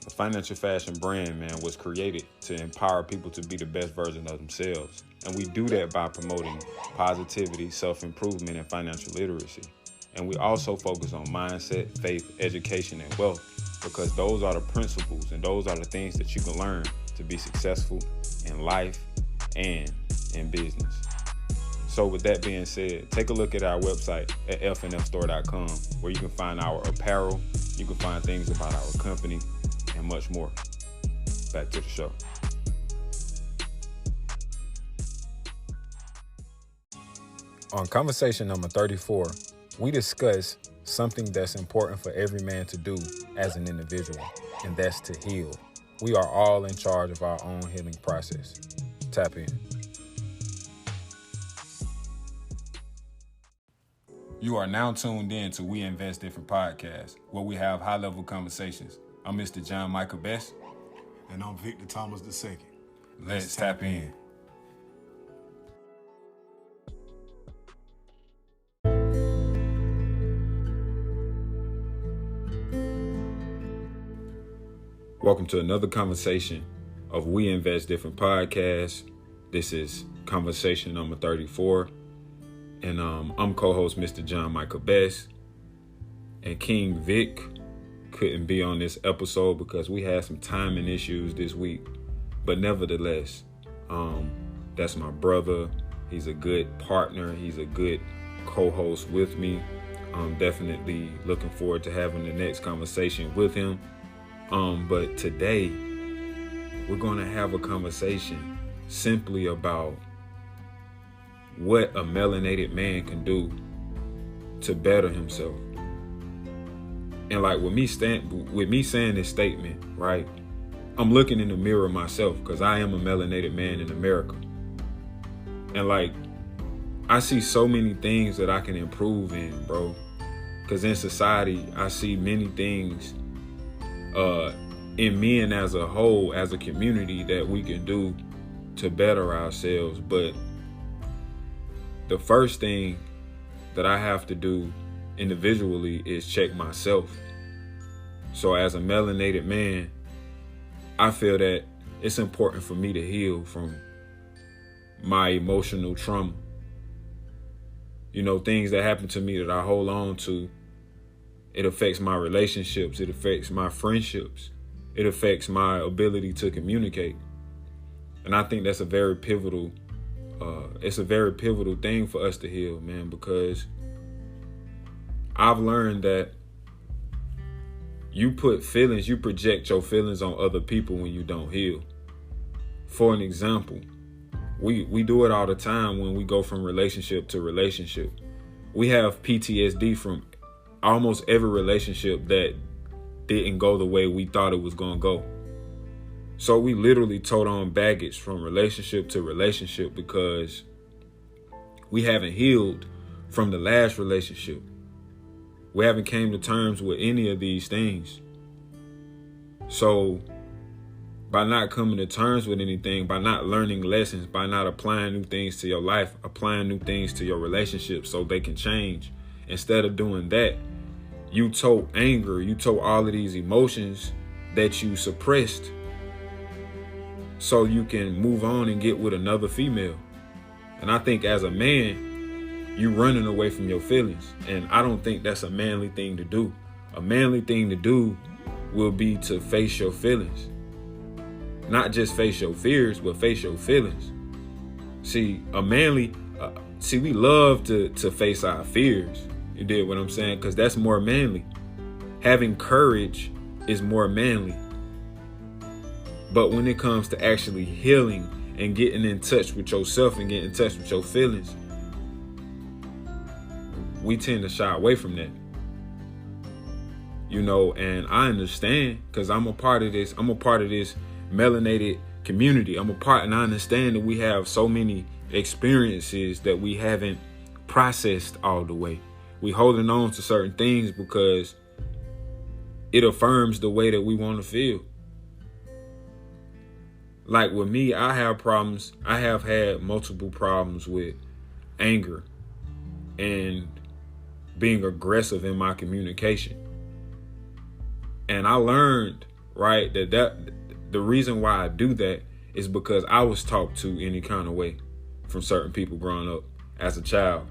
The Financial Fashion brand, man, was created to empower people to be the best version of themselves. And we do that by promoting positivity, self-improvement, and financial literacy. And we also focus on mindset, faith, education, and wealth, because those are the principles and those are the things that you can learn to be successful in life and in business. So with that being said, take a look at our website at fnfstore.com, where you can find our apparel, you can find things about our company, and much more. Back to the show. On conversation number 34, we discuss something that's important for every man to do as an individual, and that's to heal. We are all in charge of our own healing process. Tap in. You are now tuned in to We Invest Different podcast, where we have high-level conversations. I'm Mr. John Michael Best. And I'm Victor Thomas II. Let's tap in. Welcome to another conversation of We Invest Different podcast. This is conversation number 34. And I'm co-host Mr. John Michael Best. And King Vic couldn't be on this episode because we had some timing issues this week. But nevertheless, that's my brother. He's a good partner. He's a good co-host with me. I'm definitely looking forward to having the next conversation with him. But today, we're going to have a conversation simply about what a melanated man can do to better himself. And like with me saying this statement, right, I'm looking in the mirror myself because I am a melanated man in America. And like, I see so many things that I can improve in, bro. Because in society, I see many things in men as a whole, as a community, that we can do to better ourselves. But the first thing that I have to do individually is check myself. So as a melanated man, I feel that it's important for me to heal from my emotional trauma. You know, things that happen to me that I hold on to. It affects my relationships. It affects my friendships. It affects my ability to communicate. And I think that's a very pivotal thing for us to heal, man, because I've learned that you project your feelings on other people when you don't heal. For an example, we do it all the time when we go from relationship to relationship. We have PTSD from almost every relationship that didn't go the way we thought it was going to go. So we literally tote on baggage from relationship to relationship because we haven't healed from the last relationship. We haven't came to terms with any of these things. So by not coming to terms with anything, by not learning lessons, by not applying new things to your life, applying new things to your relationships so they can change, instead of doing that, you tote anger, you tote all of these emotions that you suppressed so you can move on and get with another female. And I think as a man, you running away from your feelings. And I don't think that's a manly thing to do. A manly thing to do will be to face your feelings. Not just face your fears, but face your feelings. See, we love to face our fears. You did what I'm saying? Because that's more manly. Having courage is more manly. But when it comes to actually healing and getting in touch with yourself and getting in touch with your feelings, we tend to shy away from that. You know, and I understand because I'm a part of this melanated community. And I understand that we have so many experiences that we haven't processed all the way. We holding on to certain things because it affirms the way that we want to feel. Like with me, I have problems. I have had multiple problems with anger and being aggressive in my communication. And I learned right? That the reason why I do that is because I was talked to any kind of way from certain people growing up as a child.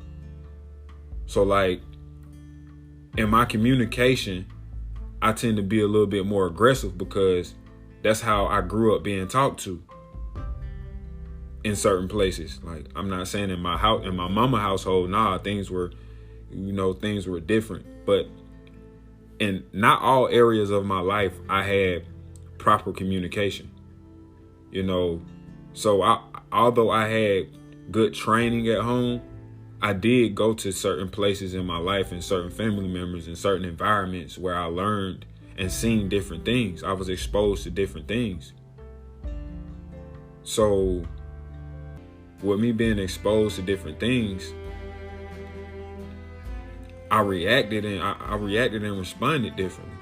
So like in my communication, I tend to be a little bit more aggressive because that's how I grew up being talked to in certain places. Like, I'm not saying in my house, in my mama household, things were different. But in not all areas of my life, I had proper communication. So although I had good training at home, I did go to certain places in my life and certain family members and certain environments where I learned and seen different things. I was exposed to different things. So with me being exposed to different things, I reacted and responded differently.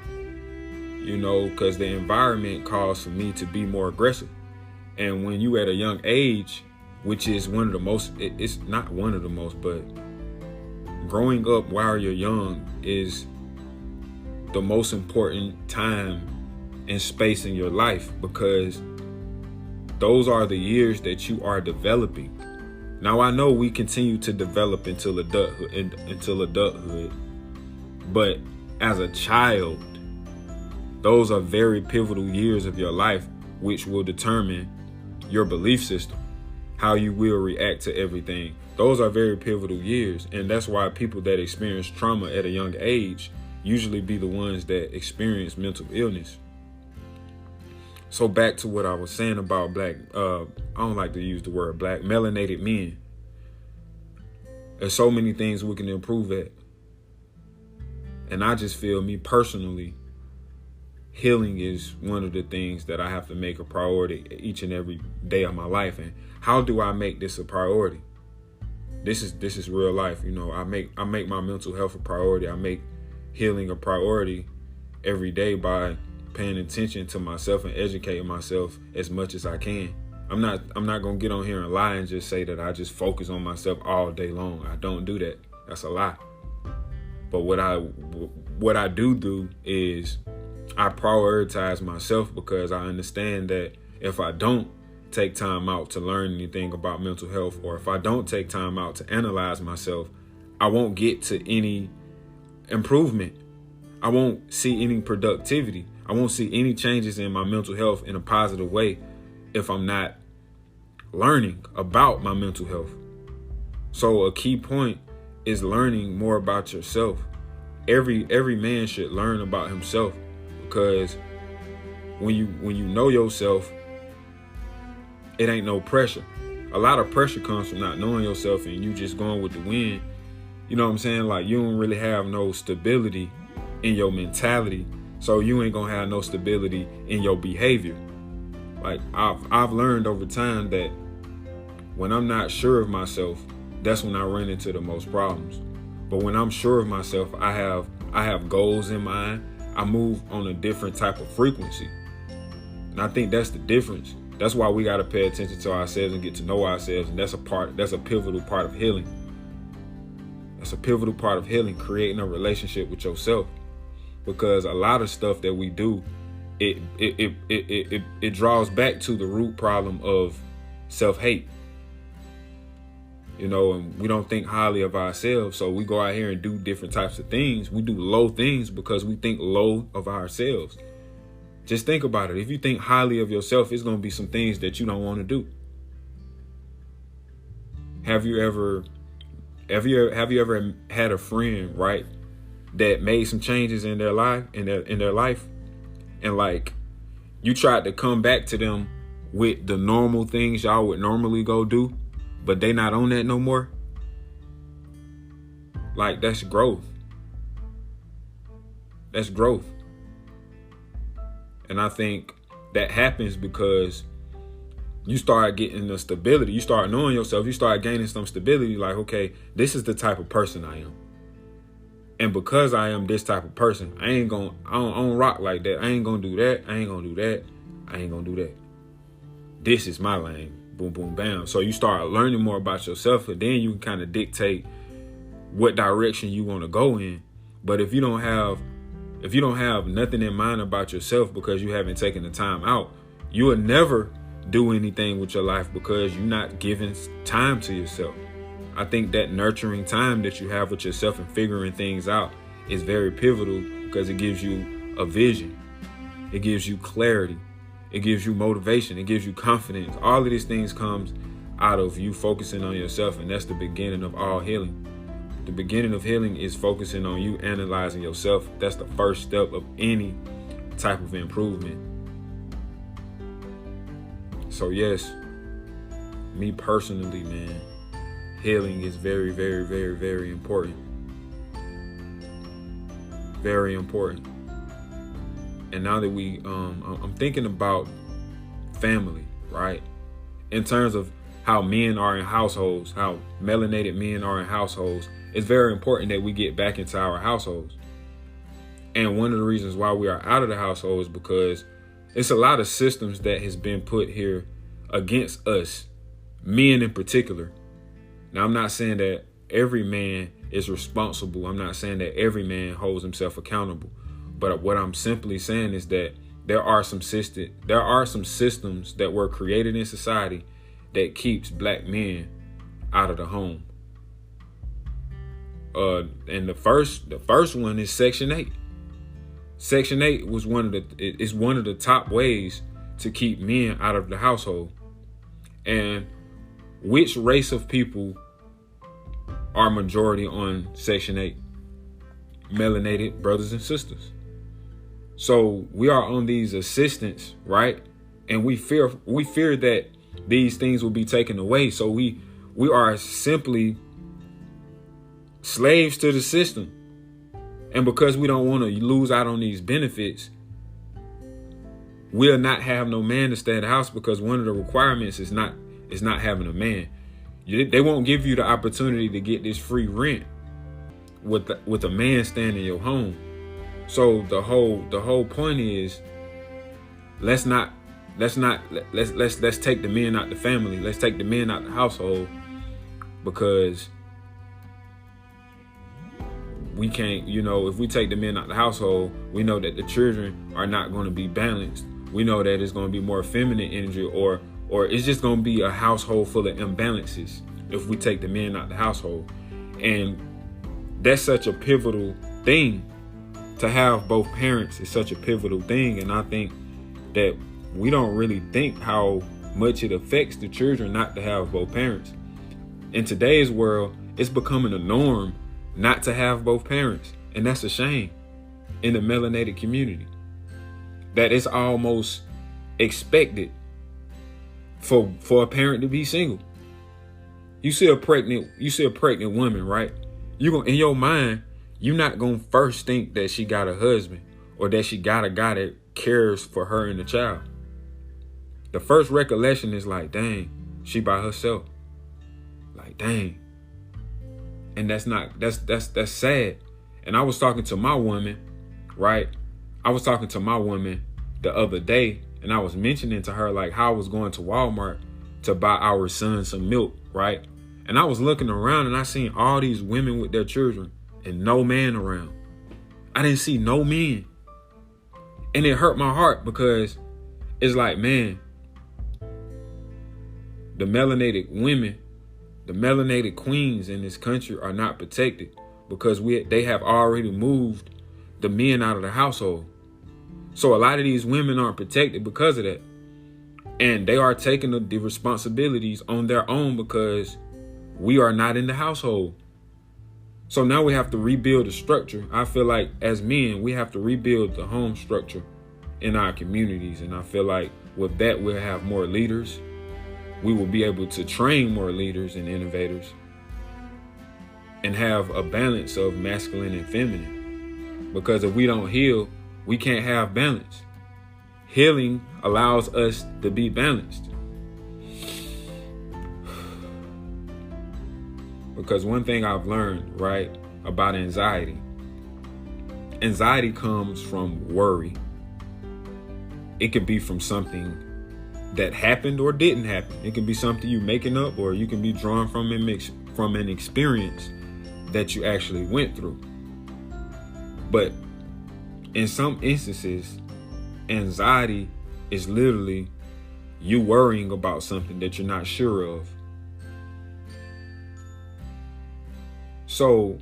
Because the environment caused for me to be more aggressive. And when you at a young age, which is one of the most, it's not one of the most, but growing up while you're young is the most important time and space in your life, because those are the years that you are developing. Now, I know we continue to develop until adulthood, but as a child, those are very pivotal years of your life, which will determine your belief system, how you will react to everything. Those are very pivotal years. And that's why people that experience trauma at a young age usually be the ones that experience mental illness. So back to what I was saying about black, I don't like to use the word black, melanated men. There's so many things we can improve at. And I just feel, me personally, healing is one of the things that I have to make a priority each and every day of my life. And how do I make this a priority? This is real life. I make my mental health a priority. I make healing a priority every day by paying attention to myself and educating myself as much as I can. I'm not gonna get on here and lie and just say that I just focus on myself all day long. I don't do that. That's a lie. But what I do is I prioritize myself, because I understand that if I don't take time out to learn anything about mental health, or if I don't take time out to analyze myself, I won't get to any improvement. I won't see any productivity. I won't see any changes in my mental health in a positive way if I'm not learning about my mental health. So a key point is learning more about yourself. Every man should learn about himself, because when you know yourself, it ain't no pressure. A lot of pressure comes from not knowing yourself and you just going with the wind. You know what I'm saying? Like, you don't really have no stability in your mentality, so you ain't gonna have no stability in your behavior. Like, I've learned over time that when I'm not sure of myself, that's when I run into the most problems. But when I'm sure of myself, I have goals in mind. I move on a different type of frequency. And I think that's the difference. That's why we got to pay attention to ourselves and get to know ourselves. And that's a pivotal part of healing. That's a pivotal part of healing, creating a relationship with yourself. Because a lot of stuff that we do, it draws back to the root problem of self-hate. And we don't think highly of ourselves. So we go out here and do different types of things. We do low things because we think low of ourselves. Just think about it. If you think highly of yourself, it's going to be some things that you don't want to do. Have you ever had a friend, right, that made some changes in their life, and like, you tried to come back to them with the normal things y'all would normally go do, but they not on that no more? Like, that's growth. That's growth. And I think that happens because you start getting the stability. You start knowing yourself. You start gaining some stability. Like, okay, this is the type of person I am. And because I am this type of person, I don't rock like that. I ain't gonna do that. I ain't gonna do that. I ain't gonna do that. This is my lane. Boom, boom, bam. So you start learning more about yourself, and then you can kind of dictate what direction you want to go in. But if you don't have if you don't have nothing in mind about yourself because you haven't taken the time out, you will never do anything with your life because you're not giving time to yourself. I think that nurturing time that you have with yourself and figuring things out is very pivotal because it gives you a vision. It gives you clarity. It gives you motivation. It gives you confidence. All of these things comes out of you focusing on yourself, and that's the beginning of all healing. The beginning of healing is focusing on you analyzing yourself. That's the first step of any type of improvement. So yes, me personally, man, healing is very, very, very, very important. Very important. And now that I'm thinking about family, right? In terms of how men are in households, how melanated men are in households, it's very important that we get back into our households. And one of the reasons why we are out of the household is because it's a lot of systems that has been put here against us, men in particular. Now, I'm not saying that every man is responsible. I'm not saying that every man holds himself accountable. But what I'm simply saying is that there are some systems that were created in society that keeps black men out of the home. And the first one is Section 8. Section 8 is one of the top ways to keep men out of the household. And which race of people are majority on Section 8? Melanated brothers and sisters. So we are on these assistants, right? And we fear that these things will be taken away. So we are simply slaves to the system. And because we don't want to lose out on these benefits, we'll not have no man to stay in the house, because one of the requirements is not having a man. They won't give you the opportunity to get this free rent with a man staying in your home. So the whole point is, let's take the men out the family. Let's take the men out the household, because we can't, if we take the men out the household, we know that the children are not going to be balanced. We know that it's going to be more feminine energy, or it's just going to be a household full of imbalances if we take the men out the household. And that's such a pivotal thing. To have both parents is such a pivotal thing. And I think that we don't really think how much it affects the children not to have both parents. In today's world, it's becoming a norm not to have both parents. And that's a shame in the melanated community. That it's almost expected for a parent to be single. You see a pregnant woman, right? In your mind, you're not going to first think that she got a husband or that she got a guy that cares for her and the child. The first recollection is like, dang, she by herself. Like, dang. And that's sad. And I was talking to my woman, right? I was talking to my woman the other day, and I was mentioning to her like how I was going to Walmart to buy our son some milk, right? And I was looking around and I seen all these women with their children and no man around. I didn't see no men. And it hurt my heart, because it's like, man, the melanated women, the melanated queens in this country are not protected, because they have already moved the men out of the household. So a lot of these women aren't protected because of that. And they are taking the responsibilities on their own because we are not in the household. So now we have to rebuild the structure. I feel like as men, we have to rebuild the home structure in our communities. And I feel like with that, we'll have more leaders. We will be able to train more leaders and innovators and have a balance of masculine and feminine. Because if we don't heal, we can't have balance. Healing allows us to be balanced. Because one thing I've learned, right, about anxiety comes from worry. It could be from something that happened or didn't happen. It can be something you making up, or you can be drawn from an experience that you actually went through. But In some instances, anxiety is literally you worrying about something that you're not sure of. So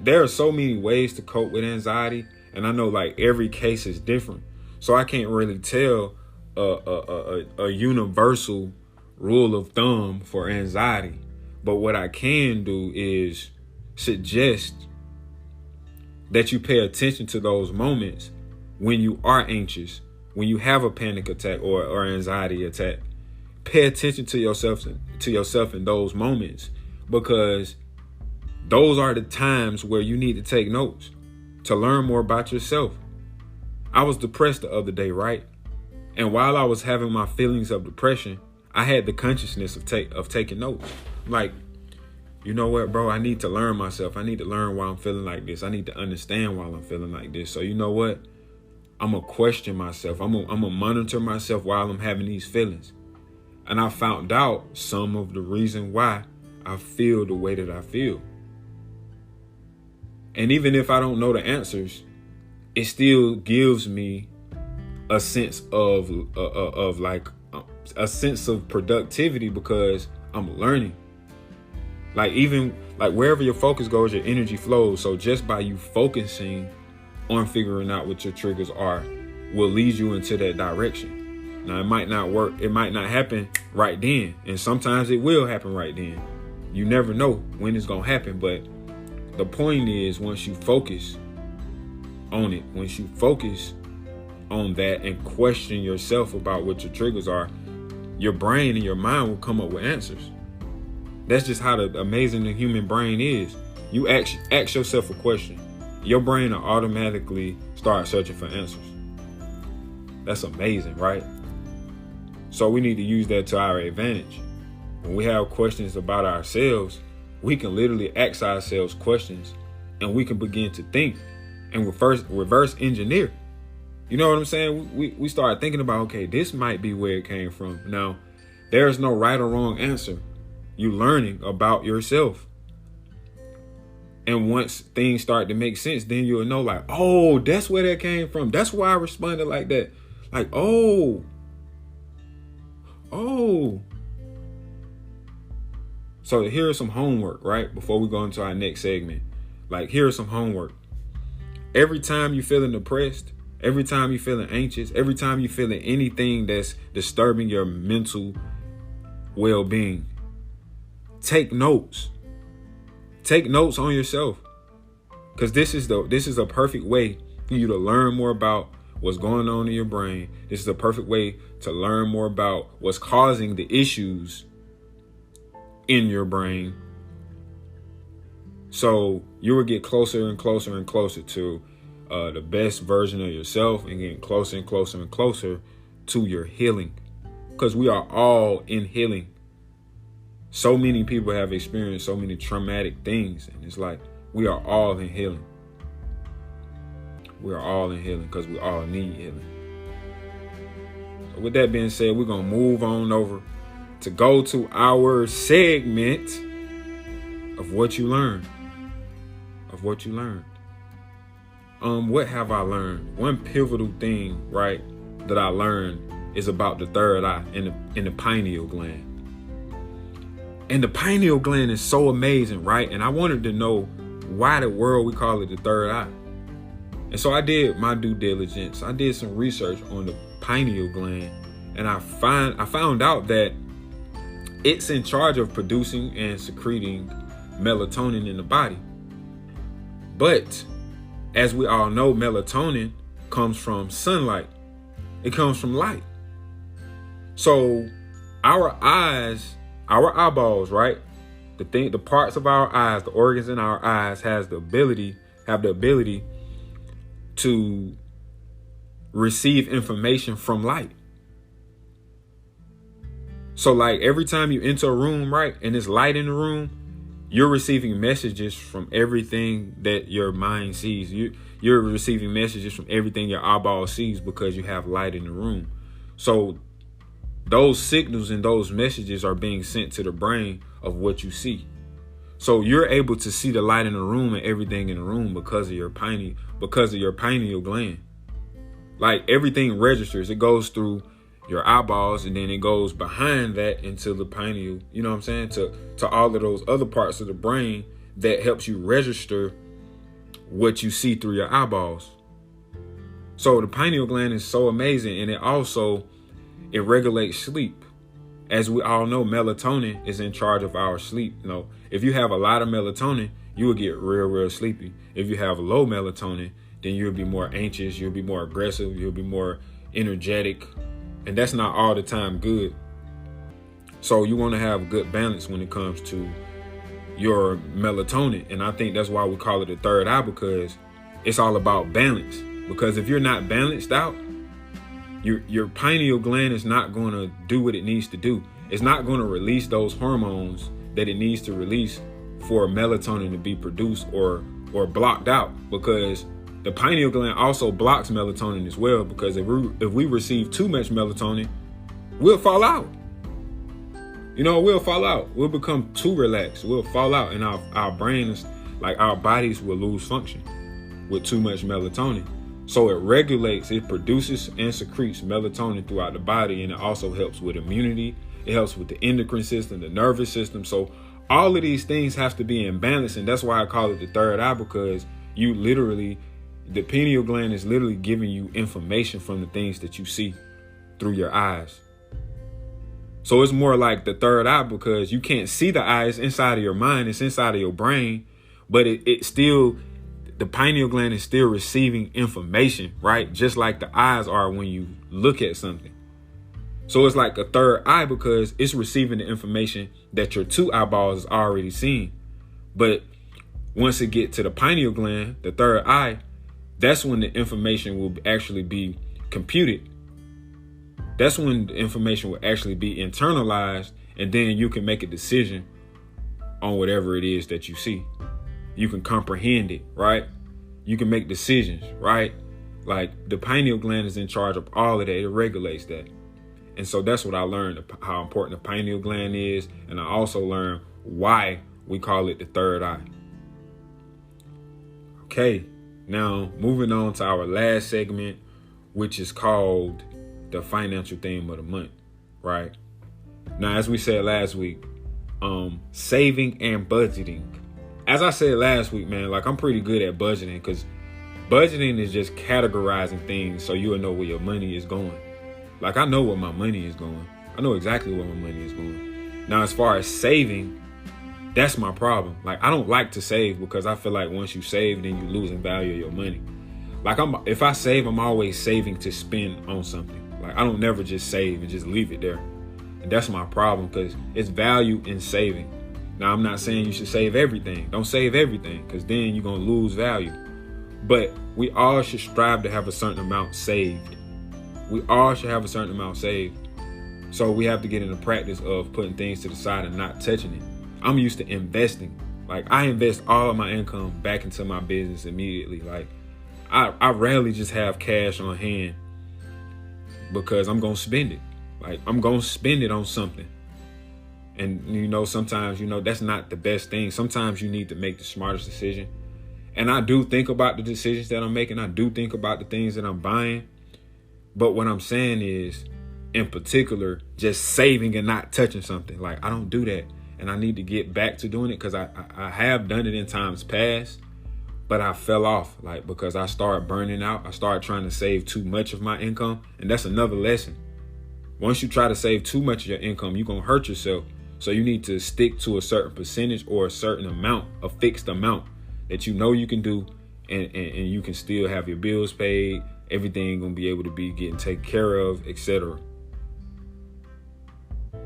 there are so many ways to cope with anxiety, and I know like every case is different. So I can't really tell a universal rule of thumb for anxiety. But what I can do is suggest that you pay attention to those moments when you are anxious, when you have a panic attack or anxiety attack. Pay attention to yourself in those moments, because those are the times where you need to take notes to learn more about yourself. I was depressed the other day, right? And while I was having my feelings of depression, I had the consciousness of taking notes. Like, you know what, bro? I need to learn myself. I need to learn why I'm feeling like this. I need to understand why I'm feeling like this. So you know what? I'm going to question myself. I'm going to monitor myself while I'm having these feelings. And I found out some of the reason why I feel the way that I feel. And even if I don't know the answers, it still gives me a sense of a sense of productivity, because I'm learning. Like, even like wherever your focus goes, your energy flows. So just by you focusing on figuring out what your triggers are will lead you into that direction. Now, it might not work. It might not happen right then. And sometimes it will happen right then. You never know when it's going to happen. But the point is, once you focus on it, once you focus on that and question yourself about what your triggers are, your brain and your mind will come up with answers. That's just how amazing the human brain is. You ask yourself a question, your brain will automatically start searching for answers. That's amazing, right? So we need to use that to our advantage. When we have questions about ourselves, we can literally ask ourselves questions, and we can begin to think and reverse engineer. You know what I'm saying? We start thinking about, okay, this might be where it came from. Now, there's no right or wrong answer. You're learning about yourself. And once things start to make sense, then you'll know, like, oh, that's where that came from. That's why I responded like that. Like, oh. So here's some homework, right? Before we go into our next segment. Like, here's some homework. Every time you're feeling depressed, every time you're feeling anxious, every time you're feeling anything that's disturbing your mental well-being, take notes. Take notes on yourself. Because this is a perfect way for you to learn more about what's going on in your brain. This is a perfect way to learn more about what's causing the issues in your brain. So you will get closer and closer and closer to the best version of yourself, and getting closer and closer and closer to your healing. Because we are all in healing. So many people have experienced so many traumatic things, and it's like we are all in healing. We are all in healing because we all need healing. So with that being said, we're going to move on over to go to our segment of what you learned. What have I learned? One pivotal thing, right, that I learned is about the third eye in the pineal gland. And the pineal gland is so amazing, right? And I wanted to know why the world we call it the third eye. And so I did my due diligence. I did some research on the pineal gland, and I found out that it's in charge of producing and secreting melatonin in the body. But as we all know, melatonin comes from sunlight. It comes from light. So our eyes, our eyeballs, right? The parts of our eyes, the organs in our eyes have the ability to receive information from light. So like every time you enter a room, right, and there's light in the room, you're receiving messages from everything that your mind sees. You're receiving messages from everything your eyeball sees because you have light in the room. So those signals and those messages are being sent to the brain of what you see. So you're able to see the light in the room and everything in the room because of your pineal gland. Like everything registers. It goes through your eyeballs and then it goes behind that into the pineal, you know what I'm saying? To all of those other parts of the brain that helps you register what you see through your eyeballs. So the pineal gland is so amazing, and it regulates sleep. As we all know, melatonin is in charge of our sleep. You know, if you have a lot of melatonin, you will get real sleepy. If you have low melatonin, then you'll be more anxious, you'll be more aggressive, you'll be more energetic, and that's not all the time good. So you want to have a good balance when it comes to your melatonin, and I think that's why we call it the third eye, because it's all about balance. Because if you're not balanced out, your pineal gland is not going to do what it needs to do. It's not going to release those hormones that it needs to release for melatonin to be produced or blocked out, because the pineal gland also blocks melatonin as well, because if we receive too much melatonin, we'll fall out. You know, we'll fall out. We'll become too relaxed. We'll fall out, and our brains, like our bodies, will lose function with too much melatonin. So it regulates, it produces and secretes melatonin throughout the body, and it also helps with immunity. It helps with the endocrine system, the nervous system. So all of these things have to be in balance, and that's why I call it the third eye, because the pineal gland is literally giving you information from the things that you see through your eyes. So it's more like the third eye, because you can't see the eyes inside of your mind. It's inside of your brain, but the pineal gland is still receiving information, right? Just like the eyes are when you look at something. So it's like a third eye, because it's receiving the information that your two eyeballs is already seeing. But once it gets to the pineal gland, the third eye, that's when the information will actually be computed. That's when the information will actually be internalized, and then you can make a decision on whatever it is that you see. You can comprehend it, right? You can make decisions, right? Like the pineal gland is in charge of all of that. It regulates that. And so that's what I learned, how important the pineal gland is. And I also learned why we call it the third eye. Okay, now moving on to our last segment, which is called the financial theme of the month, right? Now, as we said last week, saving and budgeting. As I said last week, man, like I'm pretty good at budgeting, because budgeting is just categorizing things so you'll know where your money is going. Like I know where my money is going. I know exactly where my money is going. Now, as far as saving, that's my problem. Like I don't like to save, because I feel like once you save, then you losing value of your money. Like if I save, I'm always saving to spend on something. Like I don't never just save and just leave it there. And that's my problem, because it's value in saving. Now, I'm not saying you should save everything. Don't save everything, because then you're going to lose value. But we all should strive to have a certain amount saved. We all should have a certain amount saved. So we have to get in the practice of putting things to the side and not touching it. I'm used to investing. Like I invest all of my income back into my business immediately. Like I rarely just have cash on hand, because I'm going to spend it. Like I'm going to spend it on something. And, sometimes, that's not the best thing. Sometimes you need to make the smartest decision. And I do think about the decisions that I'm making. I do think about the things that I'm buying. But what I'm saying is, in particular, just saving and not touching something. Like, I don't do that. And I need to get back to doing it, because I have done it in times past. But I fell off, because I started burning out. I started trying to save too much of my income. And that's another lesson. Once you try to save too much of your income, you're going to hurt yourself. So you need to stick to a certain percentage or a certain amount, a fixed amount that you know you can do, and you can still have your bills paid, everything gonna be able to be getting taken care of, etc.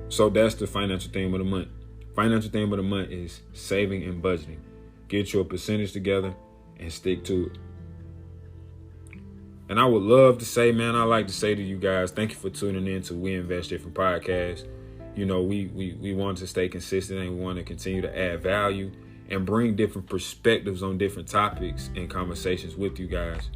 So that's the financial theme of the month. Financial theme of the month is saving and budgeting. Get your percentage together and stick to it. And I would love to say, man, I like to say to you guys, thank you for tuning in to We Invest Different Podcast. We want to stay consistent, and we want to continue to add value and bring different perspectives on different topics and conversations with you guys.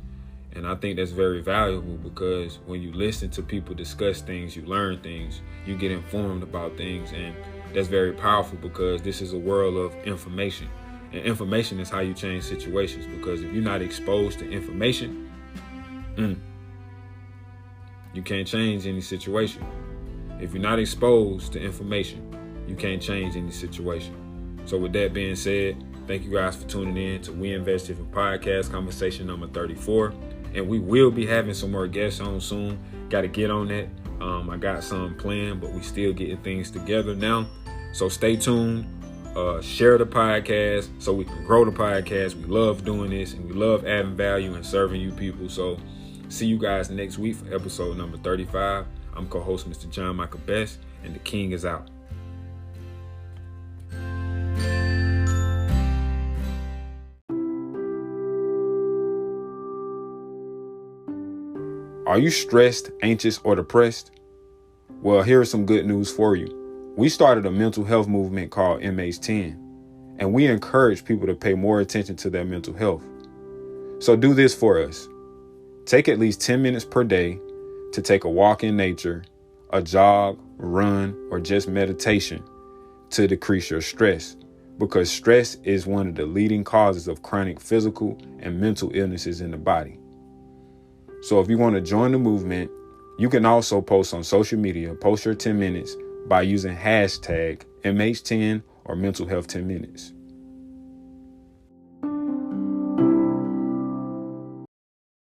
And I think that's very valuable, because when you listen to people discuss things, you learn things, you get informed about things. And that's very powerful, because this is a world of information. And information is how you change situations, because if you're not exposed to information, you can't change any situation. If you're not exposed to information, you can't change any situation. So with that being said, thank you guys for tuning in to We Invest Different Podcast, conversation number 34. And we will be having some more guests on soon. Got to get on that. I got some planned, but we still getting things together now. So stay tuned. Share the podcast so we can grow the podcast. We love doing this, and we love adding value and serving you people. So see you guys next week for episode number 35. I'm co-host Mr. John Michael Best, and the King is out. Are you stressed, anxious, or depressed? Well, here's some good news for you. We started a mental health movement called MH10, and we encourage people to pay more attention to their mental health. So do this for us. Take at least 10 minutes per day to take a walk in nature, a jog, run, or just meditation to decrease your stress, because stress is one of the leading causes of chronic physical and mental illnesses in the body. So if you want to join the movement, you can also post on social media, post your 10 minutes by using hashtag MH10 or Mental Health 10 Minutes.